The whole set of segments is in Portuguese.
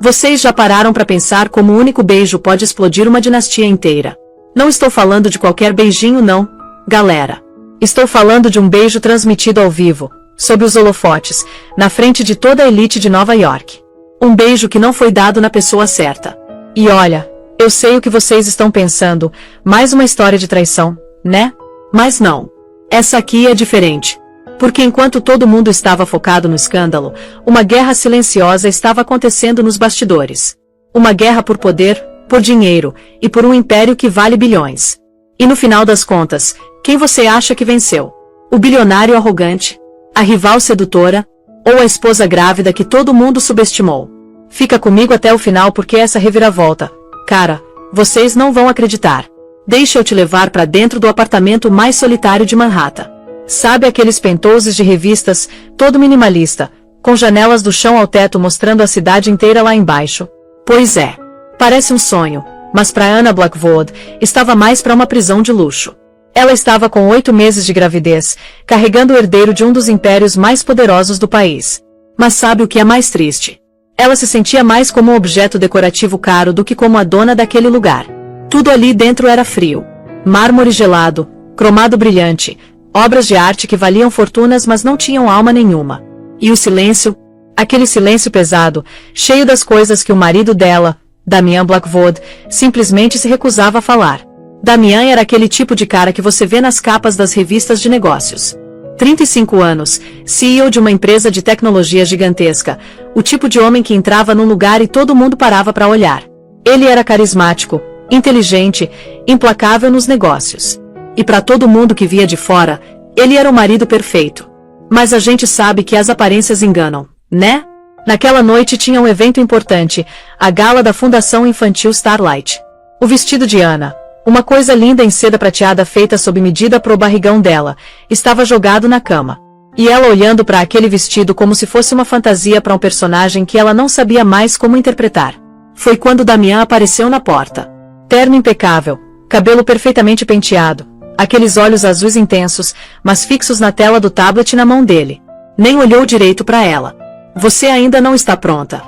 Vocês já pararam para pensar como um único beijo pode explodir uma dinastia inteira? Não estou falando de qualquer beijinho não, galera. Estou falando de um beijo transmitido ao vivo, sob os holofotes, na frente de toda a elite de Nova York. Um beijo que não foi dado na pessoa certa. E olha, eu sei o que vocês estão pensando, mais uma história de traição, né? Mas não. Essa aqui é diferente. Porque enquanto todo mundo estava focado no escândalo, uma guerra silenciosa estava acontecendo nos bastidores. Uma guerra por poder, por dinheiro, e por um império que vale bilhões. E no final das contas, quem você acha que venceu? O bilionário arrogante? A rival sedutora? Ou a esposa grávida que todo mundo subestimou? Fica comigo até o final porque essa reviravolta, cara, vocês não vão acreditar. Deixa eu te levar para dentro do apartamento mais solitário de Manhattan. Sabe aqueles penthouses de revistas, todo minimalista, com janelas do chão ao teto mostrando a cidade inteira lá embaixo? Pois é. Parece um sonho, mas para Anna Blackwood, estava mais para uma prisão de luxo. Ela estava com 8 meses de gravidez, carregando o herdeiro de um dos impérios mais poderosos do país. Mas sabe o que é mais triste? Ela se sentia mais como um objeto decorativo caro do que como a dona daquele lugar. Tudo ali dentro era frio. Mármore gelado, cromado brilhante, obras de arte que valiam fortunas mas não tinham alma nenhuma. E o silêncio? Aquele silêncio pesado, cheio das coisas que o marido dela, Damian Blackwood, simplesmente se recusava a falar. Damian era aquele tipo de cara que você vê nas capas das revistas de negócios. 35 anos, CEO de uma empresa de tecnologia gigantesca, o tipo de homem que entrava num lugar e todo mundo parava para olhar. Ele era carismático, inteligente, implacável nos negócios. E para todo mundo que via de fora, ele era o marido perfeito. Mas a gente sabe que as aparências enganam, né? Naquela noite tinha um evento importante, a gala da Fundação Infantil Starlight. O vestido de Anna, uma coisa linda em seda prateada feita sob medida pro barrigão dela, estava jogado na cama. E ela olhando para aquele vestido como se fosse uma fantasia para um personagem que ela não sabia mais como interpretar. Foi quando Damian apareceu na porta. Terno impecável, cabelo perfeitamente penteado, aqueles olhos azuis intensos, mas fixos na tela do tablet na mão dele. Nem olhou direito para ela. Você ainda não está pronta.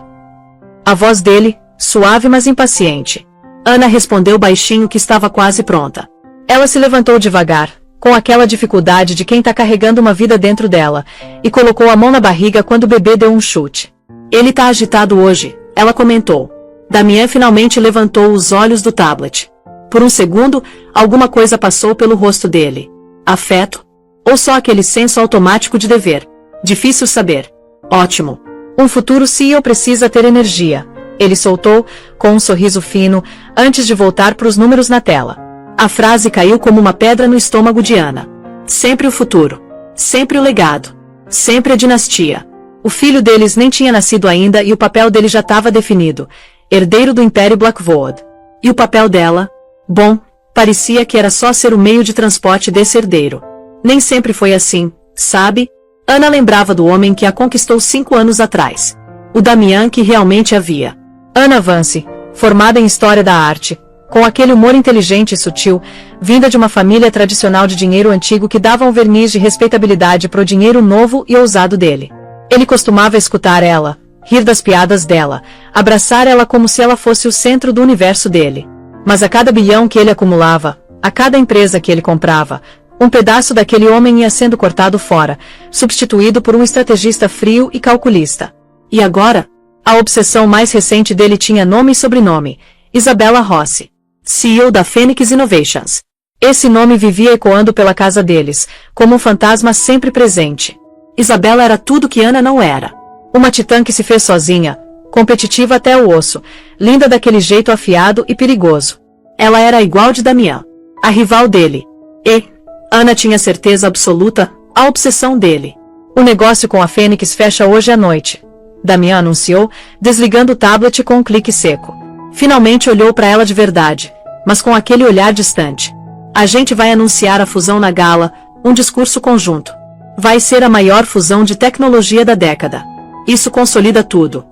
A voz dele, suave mas impaciente. Anna respondeu baixinho que estava quase pronta. Ela se levantou devagar, com aquela dificuldade de quem está carregando uma vida dentro dela, e colocou a mão na barriga quando o bebê deu um chute. Ele tá agitado hoje, ela comentou. Damian finalmente levantou os olhos do tablet. Por um segundo, alguma coisa passou pelo rosto dele. Afeto? Ou só aquele senso automático de dever? Difícil saber. Ótimo. Um futuro CEO precisa ter energia. Ele soltou, com um sorriso fino, antes de voltar para os números na tela. A frase caiu como uma pedra no estômago de Anna. Sempre o futuro. Sempre o legado. Sempre a dinastia. O filho deles nem tinha nascido ainda e o papel dele já estava definido. Herdeiro do Império Blackwood. E o papel dela? Bom, parecia que era só ser o meio de transporte desse herdeiro. Nem sempre foi assim, sabe? Anna lembrava do homem que a conquistou 5 anos atrás. O Damian que realmente havia. Anna Vance, formada em História da Arte, com aquele humor inteligente e sutil, vinda de uma família tradicional de dinheiro antigo que dava um verniz de respeitabilidade pro dinheiro novo e ousado dele. Ele costumava escutar ela, rir das piadas dela, abraçar ela como se ela fosse o centro do universo dele. Mas a cada bilhão que ele acumulava, a cada empresa que ele comprava, um pedaço daquele homem ia sendo cortado fora, substituído por um estrategista frio e calculista. E agora? A obsessão mais recente dele tinha nome e sobrenome, Isabella Rossi, CEO da Phoenix Innovations. Esse nome vivia ecoando pela casa deles, como um fantasma sempre presente. Isabella era tudo que Anna não era. Uma titã que se fez sozinha, competitiva até o osso, linda daquele jeito afiado e perigoso. Ela era igual de Damian, a rival dele. E Anna tinha certeza absoluta, a obsessão dele. O negócio com a Phoenix fecha hoje à noite. Damian anunciou, desligando o tablet com um clique seco. Finalmente olhou para ela de verdade, mas com aquele olhar distante. A gente vai anunciar a fusão na gala, um discurso conjunto. Vai ser a maior fusão de tecnologia da década. Isso consolida tudo.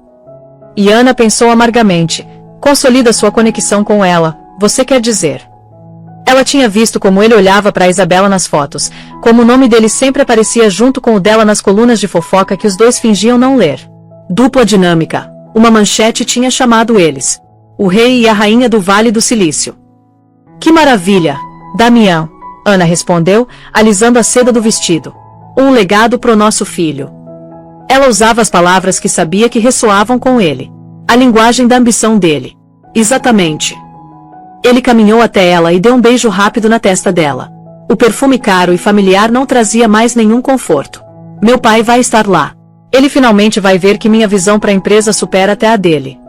E Anna pensou amargamente. Consolida sua conexão com ela, você quer dizer? Ela tinha visto como ele olhava para Isabella nas fotos, como o nome dele sempre aparecia junto com o dela nas colunas de fofoca que os dois fingiam não ler. Dupla dinâmica, Uma manchete tinha chamado eles: o rei e a rainha do Vale do Silício. Que maravilha, Damião, Ana respondeu, alisando a seda do vestido. Um legado pro nosso filho. Ela usava as palavras que sabia que ressoavam com ele. A linguagem da ambição dele. Exatamente. Ele caminhou até ela e deu um beijo rápido na testa dela. O perfume caro e familiar não trazia mais nenhum conforto. Meu pai vai estar lá. Ele finalmente vai ver que minha visão para a empresa supera até a dele.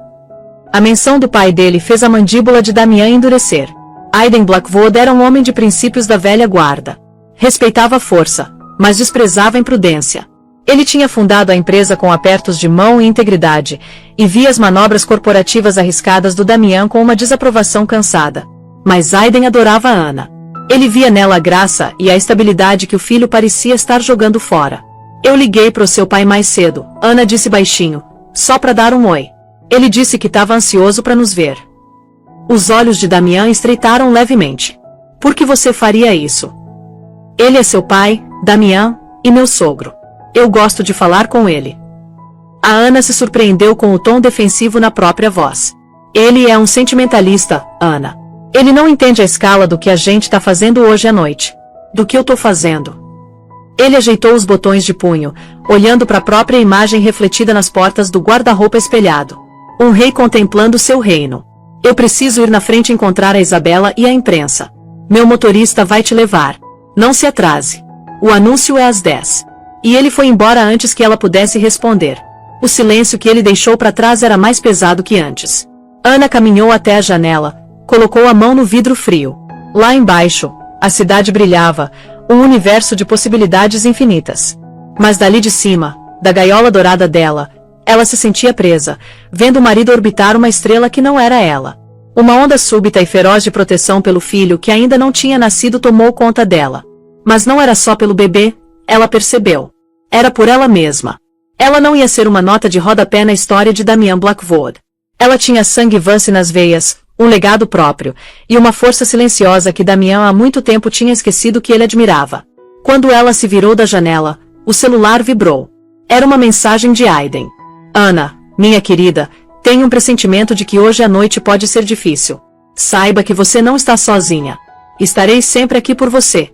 A menção do pai dele fez a mandíbula de Damião endurecer. Aiden Blackwood era um homem de princípios da velha guarda. Respeitava a força, mas desprezava a imprudência. Ele tinha fundado a empresa com apertos de mão e integridade, e via as manobras corporativas arriscadas do Damião com uma desaprovação cansada. Mas Aiden adorava Ana. Ele via nela a graça e a estabilidade que o filho parecia estar jogando fora. Eu liguei pro seu pai mais cedo, Ana disse baixinho, só para dar um oi. Ele disse que estava ansioso para nos ver. Os olhos de Damião estreitaram levemente. Por que você faria isso? Ele é seu pai, Damião, e meu sogro. Eu gosto de falar com ele. A Ana se surpreendeu com o tom defensivo na própria voz. Ele é um sentimentalista, Ana. Ele não entende a escala do que a gente tá fazendo hoje à noite. Do que eu tô fazendo. Ele ajeitou os botões de punho, olhando para a própria imagem refletida nas portas do guarda-roupa espelhado. Um rei contemplando seu reino. Eu preciso ir na frente encontrar a Isabela e a imprensa. Meu motorista vai te levar. Não se atrase. O anúncio é às 10. E ele foi embora antes que ela pudesse responder. O silêncio que ele deixou para trás era mais pesado que antes. Ana caminhou até a janela, colocou a mão no vidro frio. Lá embaixo, a cidade brilhava, um universo de possibilidades infinitas. Mas dali de cima, da gaiola dourada dela, ela se sentia presa, vendo o marido orbitar uma estrela que não era ela. Uma onda súbita e feroz de proteção pelo filho que ainda não tinha nascido tomou conta dela. Mas não era só pelo bebê, ela percebeu. Era por ela mesma. Ela não ia ser uma nota de rodapé na história de Damião Blackwood. Ela tinha sangue Vance nas veias, um legado próprio, e uma força silenciosa que Damião há muito tempo tinha esquecido que ele admirava. Quando ela se virou da janela, o celular vibrou. Era uma mensagem de Aiden. Ana, minha querida, tenho um pressentimento de que hoje à noite pode ser difícil. Saiba que você não está sozinha. Estarei sempre aqui por você.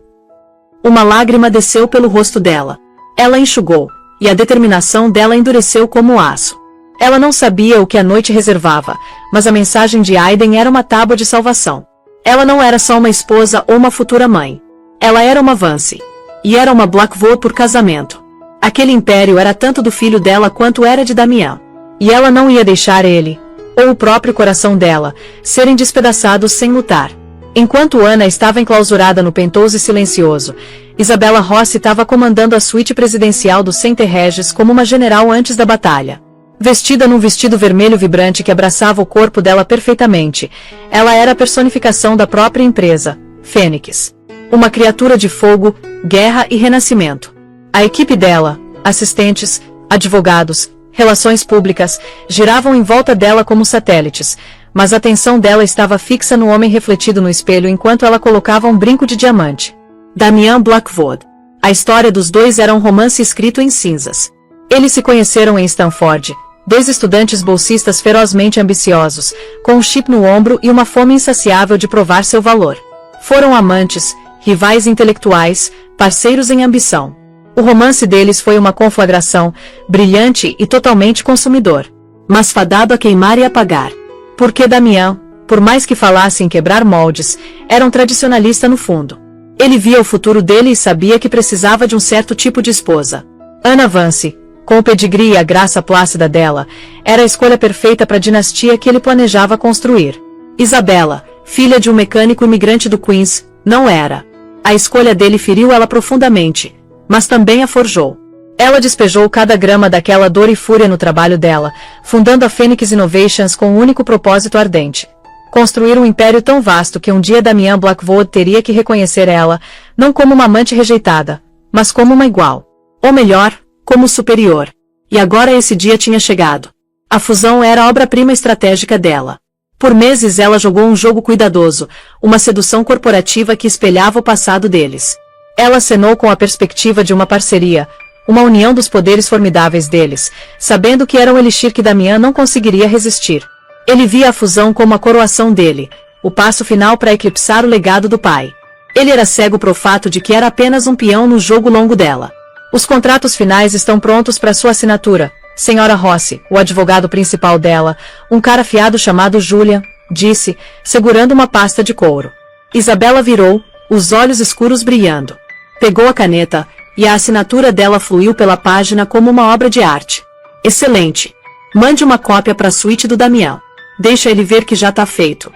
Uma lágrima desceu pelo rosto dela. Ela enxugou, e a determinação dela endureceu como aço. Ela não sabia o que a noite reservava, mas a mensagem de Aiden era uma tábua de salvação. Ela não era só uma esposa ou uma futura mãe. Ela era uma Vance. E era uma Blackwood por casamento. Aquele império era tanto do filho dela quanto era de Damião. E ela não ia deixar ele, ou o próprio coração dela, serem despedaçados sem lutar. Enquanto Ana estava enclausurada no penthouse silencioso, Isabela Rossi estava comandando a suíte presidencial do Center Regis como uma general antes da batalha. Vestida num vestido vermelho vibrante que abraçava o corpo dela perfeitamente, ela era a personificação da própria empresa, Fênix. Uma criatura de fogo, guerra e renascimento. A equipe dela, assistentes, advogados, relações públicas, giravam em volta dela como satélites, mas a atenção dela estava fixa no homem refletido no espelho enquanto ela colocava um brinco de diamante. Damião Blackwood. A história dos dois era um romance escrito em cinzas. Eles se conheceram em Stanford, dois estudantes bolsistas ferozmente ambiciosos, com um chip no ombro e uma fome insaciável de provar seu valor. Foram amantes, rivais intelectuais, parceiros em ambição. O romance deles foi uma conflagração, brilhante e totalmente consumidor, mas fadado a queimar e apagar. Porque Damião, por mais que falasse em quebrar moldes, era um tradicionalista no fundo. Ele via o futuro dele e sabia que precisava de um certo tipo de esposa. Ana Vance, com o pedigree e a graça plácida dela, era a escolha perfeita para a dinastia que ele planejava construir. Isabela, filha de um mecânico imigrante do Queens, não era. A escolha dele feriu ela profundamente, mas também a forjou. Ela despejou cada grama daquela dor e fúria no trabalho dela, fundando a Phoenix Innovations com um único propósito ardente. Construir um império tão vasto que um dia Damião Blackwood teria que reconhecer ela, não como uma amante rejeitada, mas como uma igual. Ou melhor, como superior. E agora esse dia tinha chegado. A fusão era a obra-prima estratégica dela. Por meses ela jogou um jogo cuidadoso, uma sedução corporativa que espelhava o passado deles. Ela acenou com a perspectiva de uma parceria, uma união dos poderes formidáveis deles, sabendo que era um elixir que Damian não conseguiria resistir. Ele via a fusão como a coroação dele, o passo final para eclipsar o legado do pai. Ele era cego pro fato de que era apenas um peão no jogo longo dela. Os contratos finais estão prontos para sua assinatura, Senhora Rossi, o advogado principal dela, um cara afiado chamado Julian, disse, segurando uma pasta de couro. Isabela virou, os olhos escuros brilhando. Pegou a caneta, e a assinatura dela fluiu pela página como uma obra de arte. Excelente! Mande uma cópia para a suíte do Damian. Deixa ele ver que já tá feito.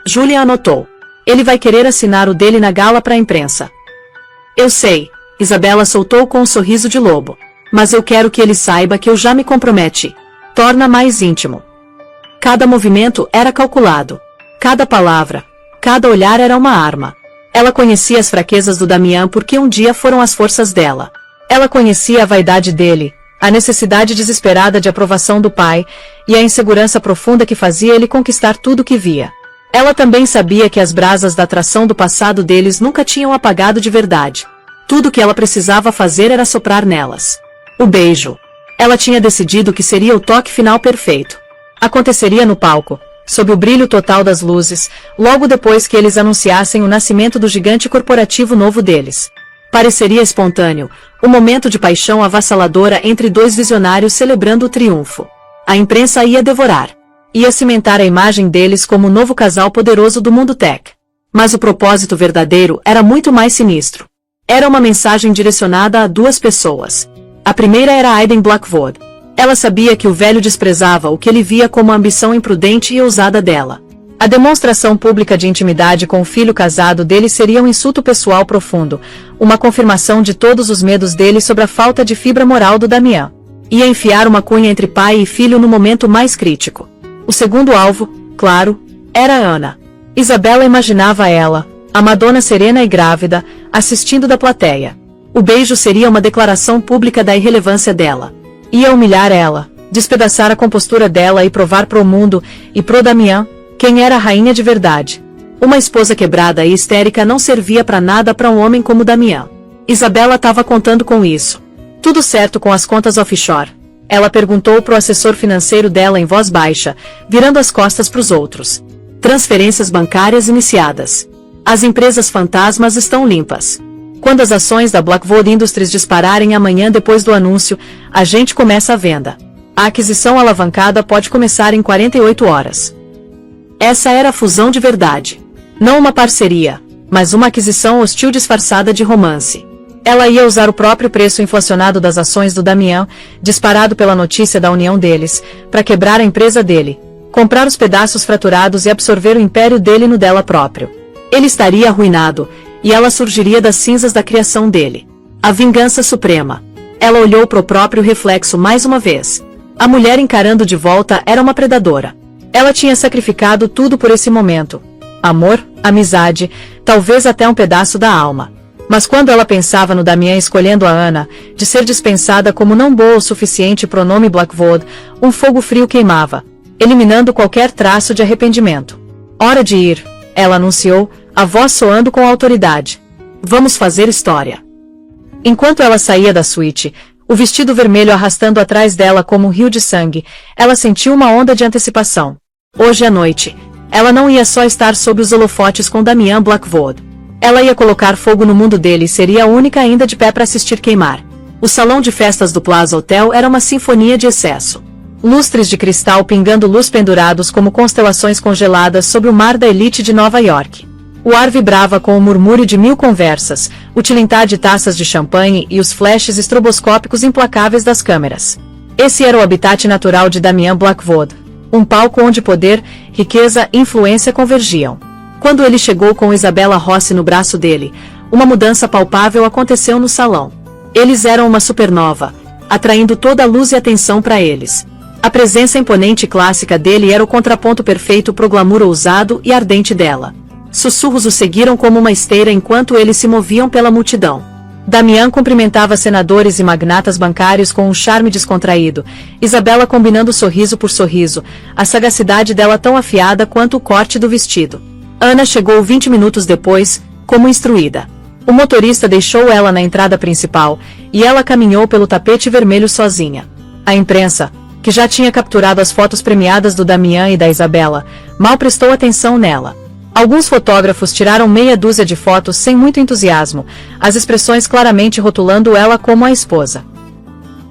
Julian anotou. Ele vai querer assinar o dele na gala para a imprensa. Eu sei, Isabela soltou com um sorriso de lobo. Mas eu quero que ele saiba que eu já me comprometi. Torna mais íntimo. Cada movimento era calculado. Cada palavra, cada olhar era uma arma. Ela conhecia as fraquezas do Damian porque um dia foram as forças dela. Ela conhecia a vaidade dele, a necessidade desesperada de aprovação do pai, e a insegurança profunda que fazia ele conquistar tudo que via. Ela também sabia que as brasas da atração do passado deles nunca tinham apagado de verdade. Tudo que ela precisava fazer era soprar nelas. O beijo. Ela tinha decidido que seria o toque final perfeito. Aconteceria no palco, sob o brilho total das luzes, logo depois que eles anunciassem o nascimento do gigante corporativo novo deles. Pareceria espontâneo, um momento de paixão avassaladora entre dois visionários celebrando o triunfo. A imprensa ia devorar. Ia cimentar a imagem deles como o novo casal poderoso do mundo tech. Mas o propósito verdadeiro era muito mais sinistro. Era uma mensagem direcionada a duas pessoas. A primeira era Aiden Blackwood. Ela sabia que o velho desprezava o que ele via como a ambição imprudente e ousada dela. A demonstração pública de intimidade com o filho casado dele seria um insulto pessoal profundo, uma confirmação de todos os medos dele sobre a falta de fibra moral do Damian. Ia enfiar uma cunha entre pai e filho no momento mais crítico. O segundo alvo, claro, era Ana. Isabela imaginava ela, a Madonna serena e grávida, assistindo da plateia. O beijo seria uma declaração pública da irrelevância dela. Ia humilhar ela, despedaçar a compostura dela e provar pro mundo, e pro Damian, quem era a rainha de verdade. Uma esposa quebrada e histérica não servia para nada para um homem como Damian. Isabela estava contando com isso. Tudo certo com as contas offshore. Ela perguntou pro assessor financeiro dela em voz baixa, virando as costas pros outros. Transferências bancárias iniciadas. As empresas fantasmas estão limpas. Quando as ações da Blackwood Industries dispararem amanhã depois do anúncio, a gente começa a venda. A aquisição alavancada pode começar em 48 horas. Essa era a fusão de verdade. Não uma parceria, mas uma aquisição hostil disfarçada de romance. Ela ia usar o próprio preço inflacionado das ações do Damian, disparado pela notícia da união deles, para quebrar a empresa dele, comprar os pedaços fraturados e absorver o império dele no dela próprio. Ele estaria arruinado, e ela surgiria das cinzas da criação dele. A vingança suprema. Ela olhou para o próprio reflexo mais uma vez. A mulher encarando de volta era uma predadora. Ela tinha sacrificado tudo por esse momento. Amor, amizade, talvez até um pedaço da alma. Mas quando ela pensava no Damian escolhendo a Ana, de ser dispensada como não boa o suficiente pro nome Blackwood, um fogo frio queimava, eliminando qualquer traço de arrependimento. Hora de ir, ela anunciou, a voz soando com autoridade. Vamos fazer história. Enquanto ela saía da suíte, o vestido vermelho arrastando atrás dela como um rio de sangue, ela sentiu uma onda de antecipação. Hoje à noite, ela não ia só estar sob os holofotes com Damian Blackwood. Ela ia colocar fogo no mundo dele e seria a única ainda de pé para assistir queimar. O salão de festas do Plaza Hotel era uma sinfonia de excesso. Lustres de cristal pingando luz pendurados como constelações congeladas sobre o mar da elite de Nova York. O ar vibrava com o murmúrio de mil conversas, o tilintar de taças de champanhe e os flashes estroboscópicos implacáveis das câmeras. Esse era o habitat natural de Damian Blackwood. Um palco onde poder, riqueza e influência convergiam. Quando ele chegou com Isabela Rossi no braço dele, uma mudança palpável aconteceu no salão. Eles eram uma supernova, atraindo toda a luz e atenção para eles. A presença imponente e clássica dele era o contraponto perfeito pro glamour ousado e ardente dela. Sussurros o seguiram como uma esteira enquanto eles se moviam pela multidão. Damian cumprimentava senadores e magnatas bancários com um charme descontraído, Isabela combinando sorriso por sorriso, a sagacidade dela tão afiada quanto o corte do vestido. Ana chegou 20 minutos depois, como instruída. O motorista deixou ela na entrada principal, e ela caminhou pelo tapete vermelho sozinha. A imprensa, que já tinha capturado as fotos premiadas do Damian e da Isabela, mal prestou atenção nela. Alguns fotógrafos tiraram meia dúzia de fotos sem muito entusiasmo, as expressões claramente rotulando ela como a esposa.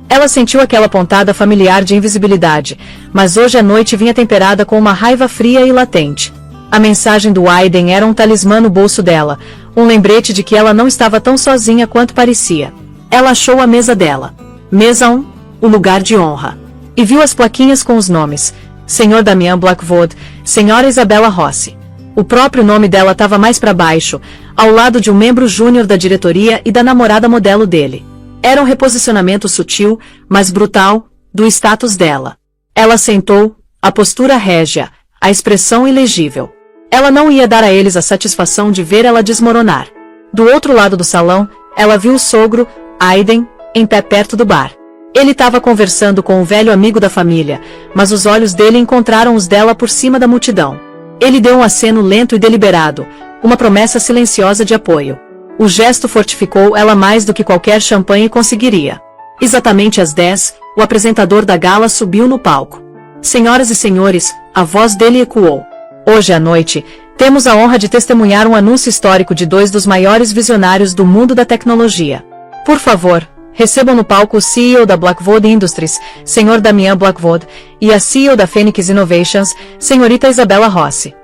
Ela sentiu aquela pontada familiar de invisibilidade, mas hoje a noite vinha temperada com uma raiva fria e latente. A mensagem do Aiden era um talismã no bolso dela, um lembrete de que ela não estava tão sozinha quanto parecia. Ela achou a mesa dela. Mesa 1, o lugar de honra. E viu as plaquinhas com os nomes: Sr. Damian Blackwood, Sra. Isabela Rossi. O próprio nome dela estava mais para baixo, ao lado de um membro júnior da diretoria e da namorada modelo dele. Era um reposicionamento sutil, mas brutal, do status dela. Ela sentou, a postura régia, a expressão ilegível. Ela não ia dar a eles a satisfação de ver ela desmoronar. Do outro lado do salão, ela viu o sogro, Aiden, em pé perto do bar. Ele estava conversando com o velho amigo da família, mas os olhos dele encontraram os dela por cima da multidão. Ele deu um aceno lento e deliberado, uma promessa silenciosa de apoio. O gesto fortificou ela mais do que qualquer champanhe conseguiria. Exatamente às 10, o apresentador da gala subiu no palco. Senhoras e senhores, a voz dele ecoou. Hoje à noite, temos a honra de testemunhar um anúncio histórico de dois dos maiores visionários do mundo da tecnologia. Por favor, recebam no palco o CEO da Blackwood Industries, Sr. Damian Blackwood, e a CEO da Phoenix Innovations, Srta. Isabela Rossi.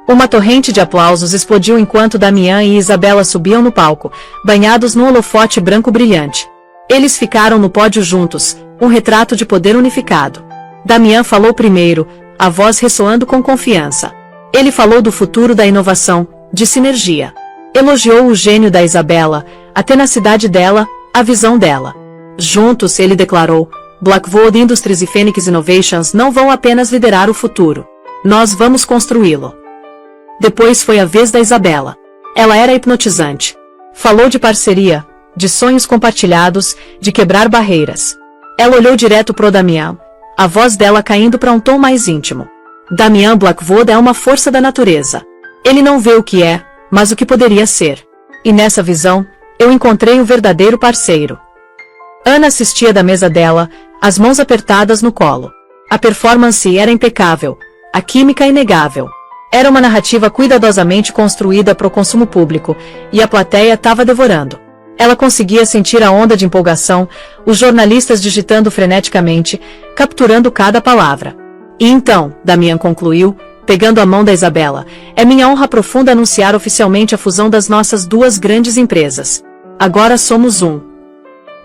Uma torrente de aplausos explodiu enquanto Damian e Isabela subiam no palco, banhados num holofote branco brilhante. Eles ficaram no pódio juntos, um retrato de poder unificado. Damian falou primeiro, a voz ressoando com confiança. Ele falou do futuro da inovação, de sinergia. Elogiou o gênio da Isabela, a tenacidade dela, a visão dela. Juntos, ele declarou, Blackwood Industries e Phoenix Innovations não vão apenas liderar o futuro. Nós vamos construí-lo. Depois foi a vez da Isabela. Ela era hipnotizante. Falou de parceria, de sonhos compartilhados, de quebrar barreiras. Ela olhou direto pro Damian, a voz dela caindo para um tom mais íntimo. Damian Blackwood é uma força da natureza. Ele não vê o que é, mas o que poderia ser. E nessa visão, eu encontrei um verdadeiro parceiro. Ana assistia da mesa dela, as mãos apertadas no colo. A performance era impecável, a química inegável. Era uma narrativa cuidadosamente construída para o consumo público, e a plateia estava devorando. Ela conseguia sentir a onda de empolgação, os jornalistas digitando freneticamente, capturando cada palavra. E então, Damian concluiu, pegando a mão da Isabela, é minha honra profunda anunciar oficialmente a fusão das nossas duas grandes empresas. Agora somos um.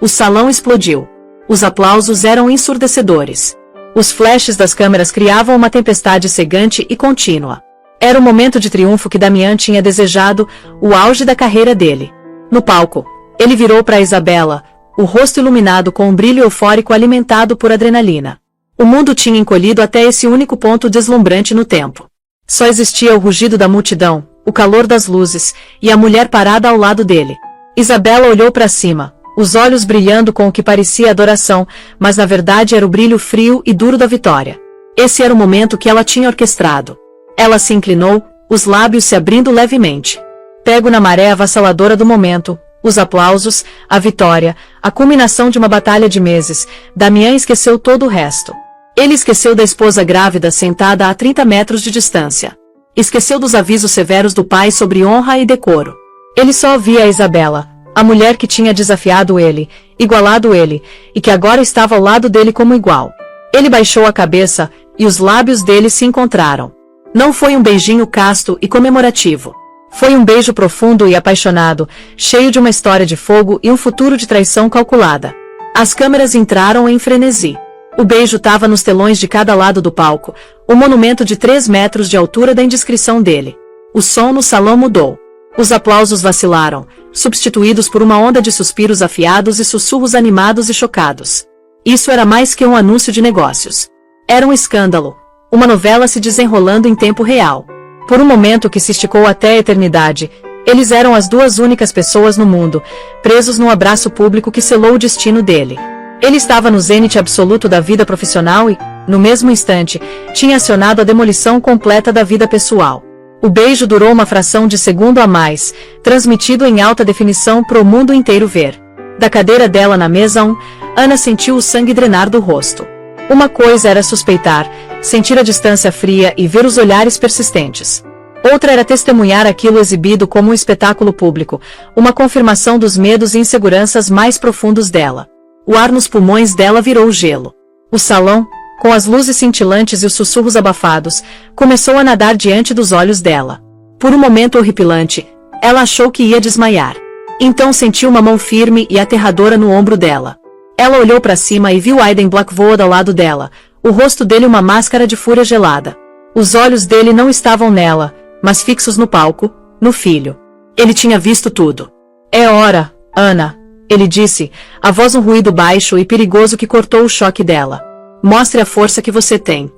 O salão explodiu. Os aplausos eram ensurdecedores. Os flashes das câmeras criavam uma tempestade cegante e contínua. Era o momento de triunfo que Damian tinha desejado, o auge da carreira dele. No palco, ele virou para Isabela, o rosto iluminado com um brilho eufórico alimentado por adrenalina. O mundo tinha encolhido até esse único ponto deslumbrante no tempo. Só existia o rugido da multidão, o calor das luzes, e a mulher parada ao lado dele. Isabela olhou para cima, os olhos brilhando com o que parecia adoração, mas na verdade era o brilho frio e duro da vitória. Esse era o momento que ela tinha orquestrado. Ela se inclinou, os lábios se abrindo levemente. Pego na maré avassaladora do momento, os aplausos, a vitória, a culminação de uma batalha de meses, Damian esqueceu todo o resto. Ele esqueceu da esposa grávida sentada a 30 metros de distância. Esqueceu dos avisos severos do pai sobre honra e decoro. Ele só via a Isabela, a mulher que tinha desafiado ele, igualado ele, e que agora estava ao lado dele como igual. Ele baixou a cabeça, e os lábios dele se encontraram. Não foi um beijinho casto e comemorativo. Foi um beijo profundo e apaixonado, cheio de uma história de fogo e um futuro de traição calculada. As câmeras entraram em frenesi. O beijo estava nos telões de cada lado do palco, o monumento de 3 metros de altura da indiscrição dele. O som no salão mudou. Os aplausos vacilaram, substituídos por uma onda de suspiros afiados e sussurros animados e chocados. Isso era mais que um anúncio de negócios. Era um escândalo, uma novela se desenrolando em tempo real. Por um momento que se esticou até a eternidade, eles eram as duas únicas pessoas no mundo, presos num abraço público que selou o destino dele. Ele estava no zênite absoluto da vida profissional e, no mesmo instante, tinha acionado a demolição completa da vida pessoal. O beijo durou uma fração de segundo a mais, transmitido em alta definição para o mundo inteiro ver. Da cadeira dela na mesa 1, Ana sentiu o sangue drenar do rosto. Uma coisa era suspeitar, sentir a distância fria e ver os olhares persistentes. Outra era testemunhar aquilo exibido como um espetáculo público, uma confirmação dos medos e inseguranças mais profundos dela. O ar nos pulmões dela virou gelo. O salão, com as luzes cintilantes e os sussurros abafados, começou a nadar diante dos olhos dela. Por um momento horripilante, ela achou que ia desmaiar. Então sentiu uma mão firme e aterradora no ombro dela. Ela olhou para cima e viu Aiden Blackwood ao lado dela, o rosto dele uma máscara de fúria gelada. Os olhos dele não estavam nela, mas fixos no palco, no filho. Ele tinha visto tudo. É hora, Ana, ele disse, a voz um ruído baixo e perigoso que cortou o choque dela. Mostre a força que você tem.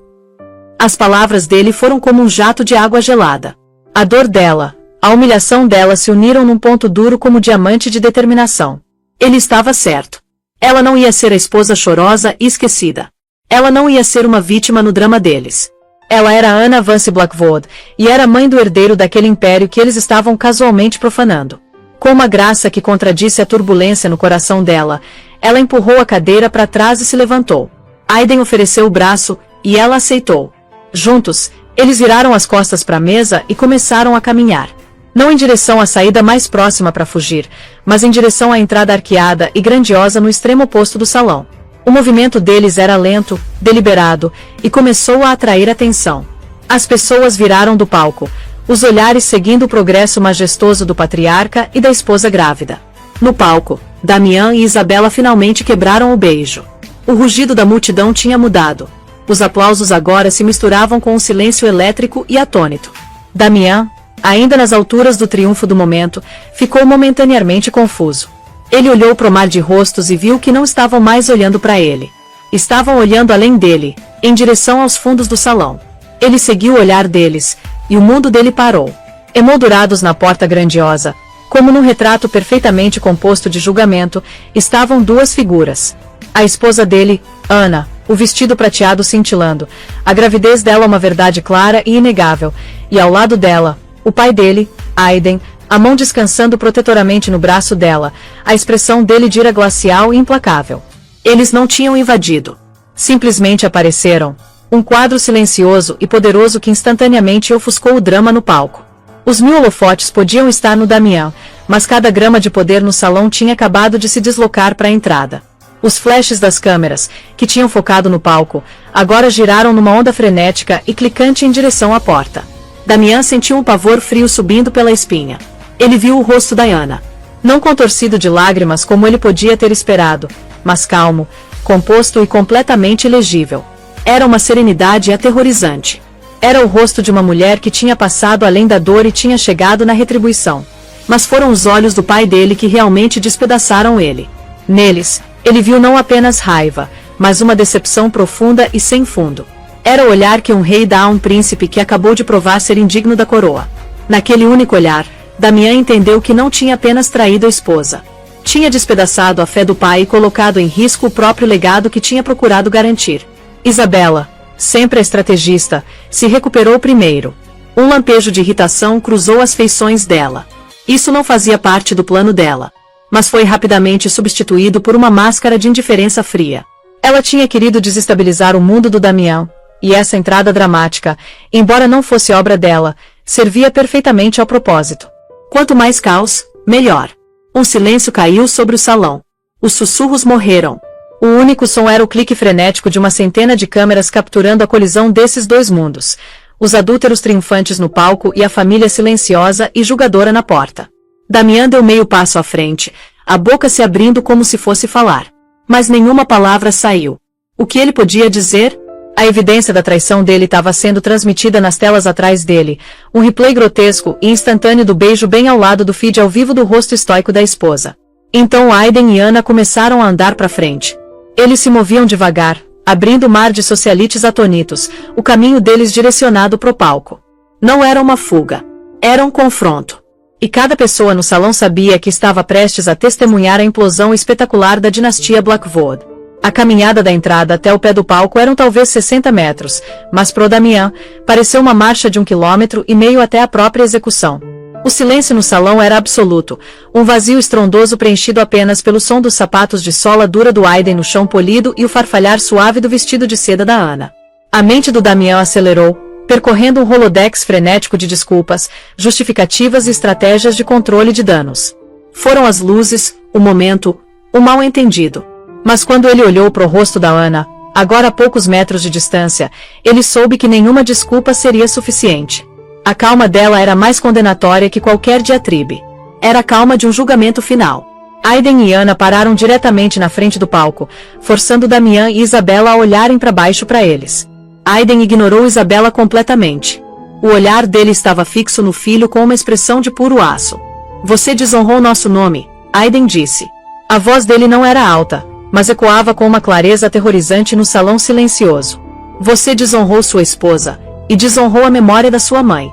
As palavras dele foram como um jato de água gelada. A dor dela, a humilhação dela se uniram num ponto duro como diamante de determinação. Ele estava certo. Ela não ia ser a esposa chorosa e esquecida. Ela não ia ser uma vítima no drama deles. Ela era Ana Vance Blackwood, e era mãe do herdeiro daquele império que eles estavam casualmente profanando. Com uma graça que contradisse a turbulência no coração dela, ela empurrou a cadeira para trás e se levantou. Aiden ofereceu o braço, e ela aceitou. Juntos, eles viraram as costas para a mesa e começaram a caminhar. Não em direção à saída mais próxima para fugir, mas em direção à entrada arqueada e grandiosa no extremo oposto do salão. O movimento deles era lento, deliberado, e começou a atrair atenção. As pessoas viraram do palco, os olhares seguindo o progresso majestoso do patriarca e da esposa grávida. No palco, Damian e Isabela finalmente quebraram o beijo. O rugido da multidão tinha mudado. Os aplausos agora se misturavam com um silêncio elétrico e atônito. Damian, ainda nas alturas do triunfo do momento, ficou momentaneamente confuso. Ele olhou para o mar de rostos e viu que não estavam mais olhando para ele. Estavam olhando além dele, em direção aos fundos do salão. Ele seguiu o olhar deles, e o mundo dele parou. Emoldurados na porta grandiosa, como num retrato perfeitamente composto de julgamento, estavam duas figuras. A esposa dele, Ana, o vestido prateado cintilando, a gravidez dela uma verdade clara e inegável, e ao lado dela, o pai dele, Aiden, a mão descansando protetoramente no braço dela, a expressão dele de ira glacial e implacável. Eles não tinham invadido. Simplesmente apareceram. Um quadro silencioso e poderoso que instantaneamente ofuscou o drama no palco. Os 1000 holofotes podiam estar no Damian, mas cada grama de poder no salão tinha acabado de se deslocar para a entrada. Os flashes das câmeras, que tinham focado no palco, agora giraram numa onda frenética e clicante em direção à porta. Damian sentiu um pavor frio subindo pela espinha. Ele viu o rosto da Ana. Não contorcido de lágrimas como ele podia ter esperado, mas calmo, composto e completamente ilegível. Era uma serenidade aterrorizante. Era o rosto de uma mulher que tinha passado além da dor e tinha chegado na retribuição. Mas foram os olhos do pai dele que realmente despedaçaram ele. Neles, ele viu não apenas raiva, mas uma decepção profunda e sem fundo. Era o olhar que um rei dá a um príncipe que acabou de provar ser indigno da coroa. Naquele único olhar, Damian entendeu que não tinha apenas traído a esposa. Tinha despedaçado a fé do pai e colocado em risco o próprio legado que tinha procurado garantir. Isabela, sempre a estrategista, se recuperou primeiro. Um lampejo de irritação cruzou as feições dela. Isso não fazia parte do plano dela. Mas foi rapidamente substituído por uma máscara de indiferença fria. Ela tinha querido desestabilizar o mundo do Damian, e essa entrada dramática, embora não fosse obra dela, servia perfeitamente ao propósito. Quanto mais caos, melhor. Um silêncio caiu sobre o salão. Os sussurros morreram. O único som era o clique frenético de uma centena de câmeras capturando a colisão desses dois mundos. Os adúlteros triunfantes no palco e a família silenciosa e julgadora na porta. Damian deu meio passo à frente, a boca se abrindo como se fosse falar. Mas nenhuma palavra saiu. O que ele podia dizer? A evidência da traição dele estava sendo transmitida nas telas atrás dele, um replay grotesco e instantâneo do beijo bem ao lado do feed ao vivo do rosto estoico da esposa. Então Aiden e Ana começaram a andar para frente. Eles se moviam devagar, abrindo o mar de socialites atonitos, o caminho deles direcionado pro palco. Não era uma fuga. Era um confronto. E cada pessoa no salão sabia que estava prestes a testemunhar a implosão espetacular da dinastia Blackwood. A caminhada da entrada até o pé do palco eram talvez 60 metros, mas pro Damian, pareceu uma marcha de 1,5 km até a própria execução. O silêncio no salão era absoluto, um vazio estrondoso preenchido apenas pelo som dos sapatos de sola dura do Aiden no chão polido e o farfalhar suave do vestido de seda da Ana. A mente do Damian acelerou, percorrendo um rolodex frenético de desculpas, justificativas e estratégias de controle de danos. Foram as luzes, o momento, o mal-entendido. Mas quando ele olhou para o rosto da Ana, agora a poucos metros de distância, ele soube que nenhuma desculpa seria suficiente. A calma dela era mais condenatória que qualquer diatribe. Era a calma de um julgamento final. Aiden e Ana pararam diretamente na frente do palco, forçando Damian e Isabela a olharem para baixo para eles. Aiden ignorou Isabela completamente. O olhar dele estava fixo no filho com uma expressão de puro aço. Você desonrou nosso nome, Aiden disse. A voz dele não era alta, mas ecoava com uma clareza aterrorizante no salão silencioso. Você desonrou sua esposa, e desonrou a memória da sua mãe.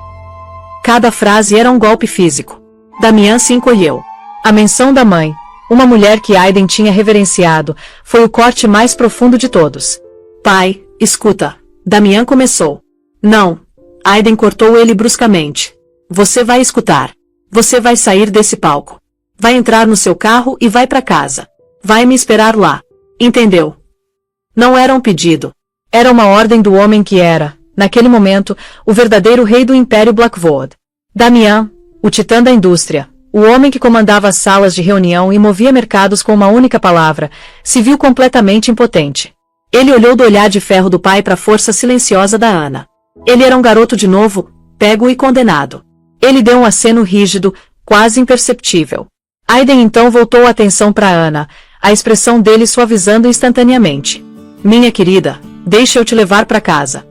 Cada frase era um golpe físico. Damian se encolheu. A menção da mãe, uma mulher que Aiden tinha reverenciado, foi o corte mais profundo de todos. Pai, escuta. Damian começou. Não. Aiden cortou ele bruscamente. Você vai escutar. Você vai sair desse palco. Vai entrar no seu carro e vai para casa. Vai me esperar lá. Entendeu? Não era um pedido. Era uma ordem do homem que era, naquele momento, o verdadeiro rei do Império Blackwood. Damian, o titã da indústria, o homem que comandava as salas de reunião e movia mercados com uma única palavra, se viu completamente impotente. Ele olhou do olhar de ferro do pai para a força silenciosa da Ana. Ele era um garoto de novo, pego e condenado. Ele deu um aceno rígido, quase imperceptível. Aiden então voltou a atenção para Ana, a expressão dele suavizando instantaneamente. Minha querida, deixa eu te levar para casa.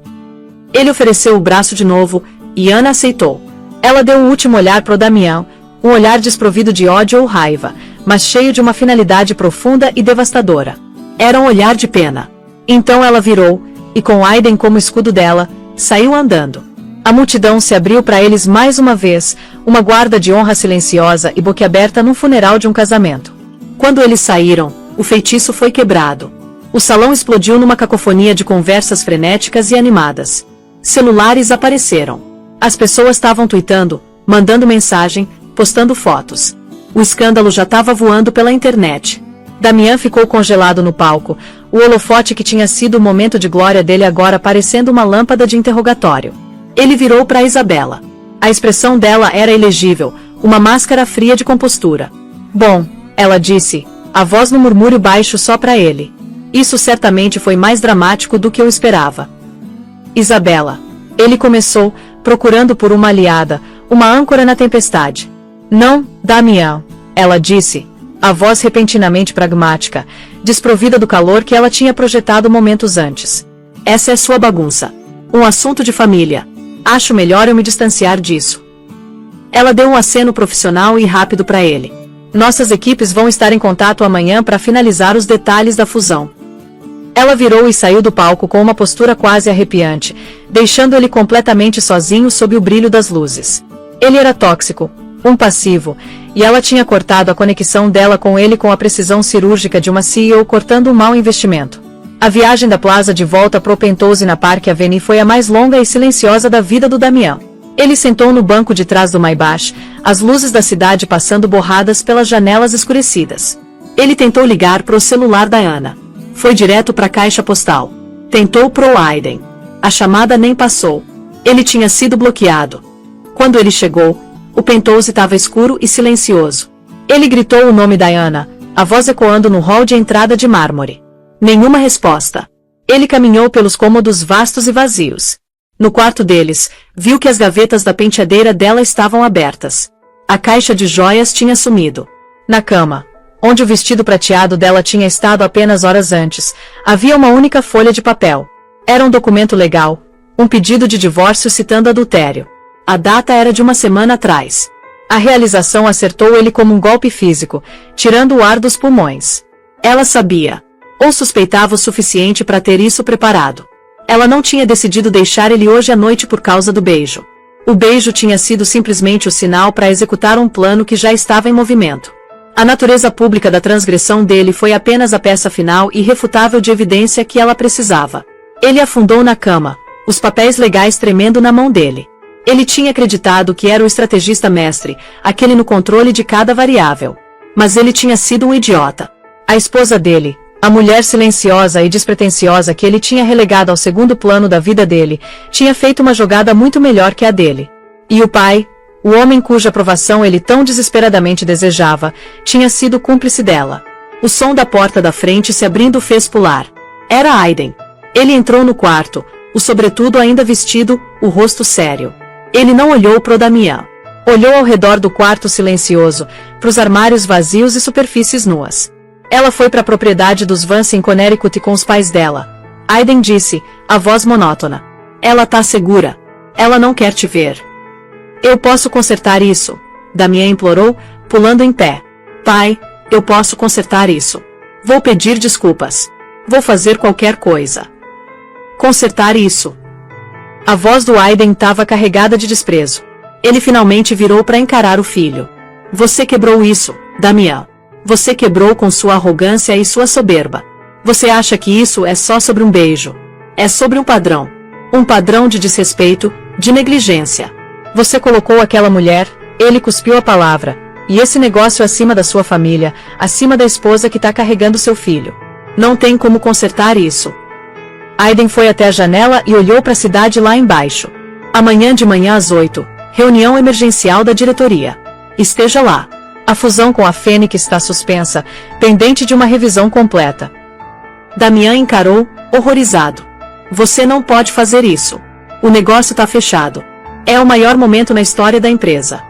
Ele ofereceu o braço de novo, e Ana aceitou. Ela deu um último olhar pro Damian, um olhar desprovido de ódio ou raiva, mas cheio de uma finalidade profunda e devastadora. Era um olhar de pena. Então ela virou, e com Aiden como escudo dela, saiu andando. A multidão se abriu para eles mais uma vez, uma guarda de honra silenciosa e boquiaberta num funeral de um casamento. Quando eles saíram, o feitiço foi quebrado. O salão explodiu numa cacofonia de conversas frenéticas e animadas. Celulares apareceram. As pessoas estavam tuitando, mandando mensagem, postando fotos. O escândalo já estava voando pela internet. Damian ficou congelado no palco, o holofote que tinha sido o momento de glória dele agora parecendo uma lâmpada de interrogatório. Ele virou para Isabela. A expressão dela era ilegível, uma máscara fria de compostura. Bom, ela disse, a voz no murmúrio baixo só para ele. Isso certamente foi mais dramático do que eu esperava. Isabela. Ele começou, procurando por uma aliada, uma âncora na tempestade. Não, Damian, ela disse, a voz repentinamente pragmática, desprovida do calor que ela tinha projetado momentos antes. Essa é sua bagunça. Um assunto de família. Acho melhor eu me distanciar disso. Ela deu um aceno profissional e rápido para ele. Nossas equipes vão estar em contato amanhã para finalizar os detalhes da fusão. Ela virou e saiu do palco com uma postura quase arrepiante, deixando ele completamente sozinho sob o brilho das luzes. Ele era tóxico, um passivo, e ela tinha cortado a conexão dela com ele com a precisão cirúrgica de uma CEO cortando um mau investimento. A viagem da Plaza de volta pro Penthouse na Park Avenue foi a mais longa e silenciosa da vida do Damian. Ele sentou no banco de trás do Maybach, as luzes da cidade passando borradas pelas janelas escurecidas. Ele tentou ligar pro celular da Ana. Foi direto para a caixa postal. Tentou pro Aiden. A chamada nem passou. Ele tinha sido bloqueado. Quando ele chegou, o Penthouse estava escuro e silencioso. Ele gritou o nome da Ana, a voz ecoando no hall de entrada de mármore. Nenhuma resposta. Ele caminhou pelos cômodos vastos e vazios. No quarto deles, viu que as gavetas da penteadeira dela estavam abertas. A caixa de joias tinha sumido. Na cama, onde o vestido prateado dela tinha estado apenas horas antes, havia uma única folha de papel. Era um documento legal, um pedido de divórcio citando adultério. A data era de uma semana atrás. A realização acertou ele como um golpe físico, tirando o ar dos pulmões. Ela sabia, ou suspeitava o suficiente para ter isso preparado. Ela não tinha decidido deixar ele hoje à noite por causa do beijo. O beijo tinha sido simplesmente o sinal para executar um plano que já estava em movimento. A natureza pública da transgressão dele foi apenas a peça final e irrefutável de evidência que ela precisava. Ele afundou na cama, os papéis legais tremendo na mão dele. Ele tinha acreditado que era o estrategista mestre, aquele no controle de cada variável. Mas ele tinha sido um idiota. A esposa dele, a mulher silenciosa e despretensiosa que ele tinha relegado ao segundo plano da vida dele, tinha feito uma jogada muito melhor que a dele. E o pai, o homem cuja aprovação ele tão desesperadamente desejava, tinha sido cúmplice dela. O som da porta da frente se abrindo fez pular. Era Aiden. Ele entrou no quarto, o sobretudo ainda vestido, o rosto sério. Ele não olhou pro Damian. Olhou ao redor do quarto silencioso, pros armários vazios e superfícies nuas. Ela foi para a propriedade dos Vance em Connecticut com os pais dela. Aiden disse, a voz monótona. Ela tá segura. Ela não quer te ver. Eu posso consertar isso, Damian implorou, pulando em pé. Pai, eu posso consertar isso. Vou pedir desculpas. Vou fazer qualquer coisa. Consertar isso. A voz do Aiden estava carregada de desprezo. Ele finalmente virou para encarar o filho. Você quebrou isso, Damian. Você quebrou com sua arrogância e sua soberba. Você acha que isso é só sobre um beijo. É sobre um padrão. Um padrão de desrespeito, de negligência. Você colocou aquela mulher, ele cuspiu a palavra, e esse negócio acima da sua família, acima da esposa que está carregando seu filho. Não tem como consertar isso. Aiden foi até a janela e olhou para a cidade lá embaixo. Amanhã de manhã às 8, reunião emergencial da diretoria. Esteja lá. A fusão com a Fênix está suspensa, pendente de uma revisão completa. Damian encarou, horrorizado. Você não pode fazer isso. O negócio está fechado. É o maior momento na história da empresa.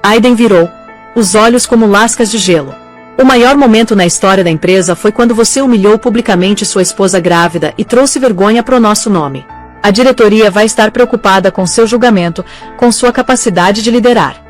Aiden virou, os olhos como lascas de gelo. O maior momento na história da empresa foi quando você humilhou publicamente sua esposa grávida e trouxe vergonha pro nosso nome. A diretoria vai estar preocupada com seu julgamento, com sua capacidade de liderar.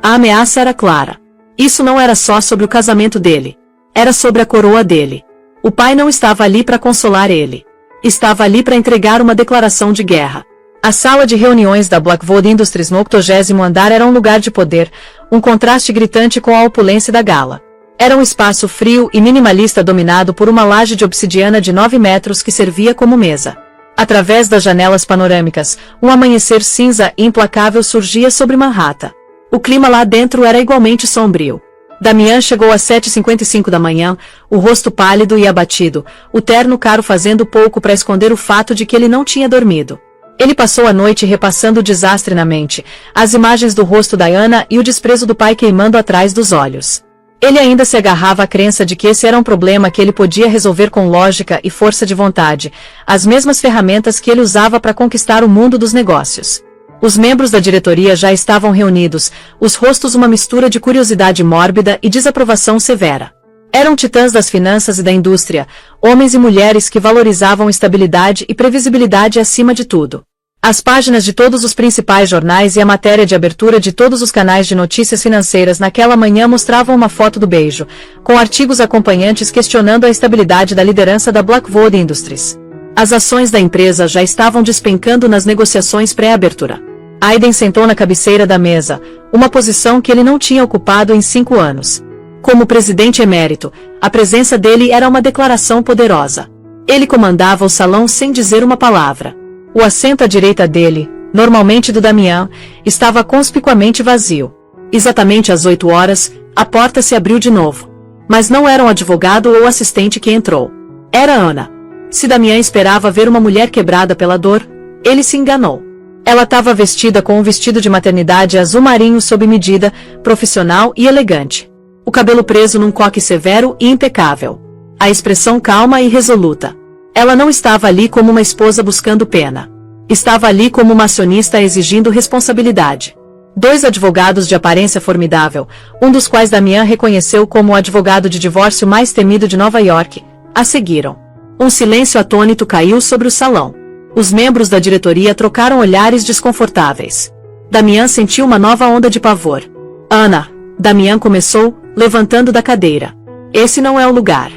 A ameaça era clara. Isso não era só sobre o casamento dele. Era sobre a coroa dele. O pai não estava ali para consolar ele. Estava ali para entregar uma declaração de guerra. A sala de reuniões da Blackwood Industries no 80º andar era um lugar de poder, um contraste gritante com a opulência da gala. Era um espaço frio e minimalista dominado por uma laje de obsidiana de 9 metros que servia como mesa. Através das janelas panorâmicas, um amanhecer cinza e implacável surgia sobre Manhattan. O clima lá dentro era igualmente sombrio. Damian chegou às 7h55 da manhã, o rosto pálido e abatido, o terno caro fazendo pouco para esconder o fato de que ele não tinha dormido. Ele passou a noite repassando o desastre na mente, as imagens do rosto da Ana e o desprezo do pai queimando atrás dos olhos. Ele ainda se agarrava à crença de que esse era um problema que ele podia resolver com lógica e força de vontade, as mesmas ferramentas que ele usava para conquistar o mundo dos negócios. Os membros da diretoria já estavam reunidos, os rostos uma mistura de curiosidade mórbida e desaprovação severa. Eram titãs das finanças e da indústria, homens e mulheres que valorizavam estabilidade e previsibilidade acima de tudo. As páginas de todos os principais jornais e a matéria de abertura de todos os canais de notícias financeiras naquela manhã mostravam uma foto do beijo, com artigos acompanhantes questionando a estabilidade da liderança da Blackwood Industries. As ações da empresa já estavam despencando nas negociações pré-abertura. Aiden sentou na cabeceira da mesa, uma posição que ele não tinha ocupado em 5 anos. Como presidente emérito, a presença dele era uma declaração poderosa. Ele comandava o salão sem dizer uma palavra. O assento à direita dele, normalmente do Damian, estava conspicuamente vazio. Exatamente às 8 horas, a porta se abriu de novo. Mas não era um advogado ou assistente que entrou. Era Ana. Se Damian esperava ver uma mulher quebrada pela dor, ele se enganou. Ela estava vestida com um vestido de maternidade azul marinho sob medida, profissional e elegante. O cabelo preso num coque severo e impecável. A expressão calma e resoluta. Ela não estava ali como uma esposa buscando pena. Estava ali como uma acionista exigindo responsabilidade. 2 advogados de aparência formidável, um dos quais Damian reconheceu como o advogado de divórcio mais temido de Nova York, a seguiram. Um silêncio atônito caiu sobre o salão. Os membros da diretoria trocaram olhares desconfortáveis. Damian sentiu uma nova onda de pavor. Ana, Damian começou, levantando da cadeira. Esse não é o lugar.